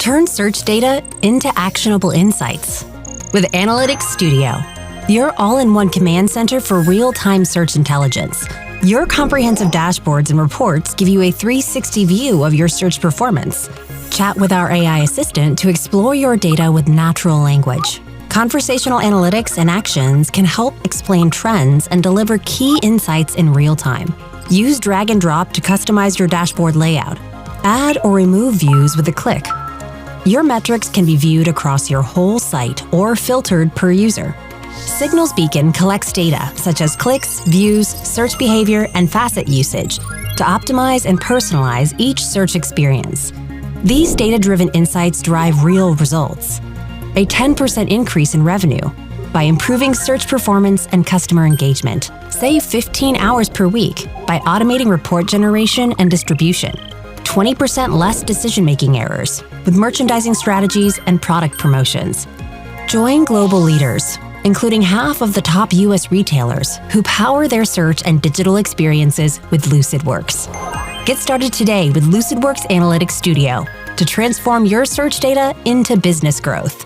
Turn search data into actionable insights. With Analytics Studio, your all-in-one command center for real-time search intelligence. Your comprehensive dashboards and reports give you a 360 view of your search performance. Chat with our AI assistant to explore your data with natural language. Conversational analytics and actions can help explain trends and deliver key insights in real time. Use drag and drop to customize your dashboard layout. Add or remove views with a click. Your metrics can be viewed across your whole site or filtered per user. Signals Beacon collects data such as clicks, views, search behavior, and facet usage to optimize and personalize each search experience. These data-driven insights drive real results. A 10% increase in revenue by improving search performance and customer engagement. Save 15 hours per week by automating report generation and distribution. 20% less decision-making errors with merchandising strategies and product promotions. Join global leaders, including half of the top US retailers who power their search and digital experiences with Lucidworks. Get started today with Lucidworks Analytics Studio to transform your search data into business growth.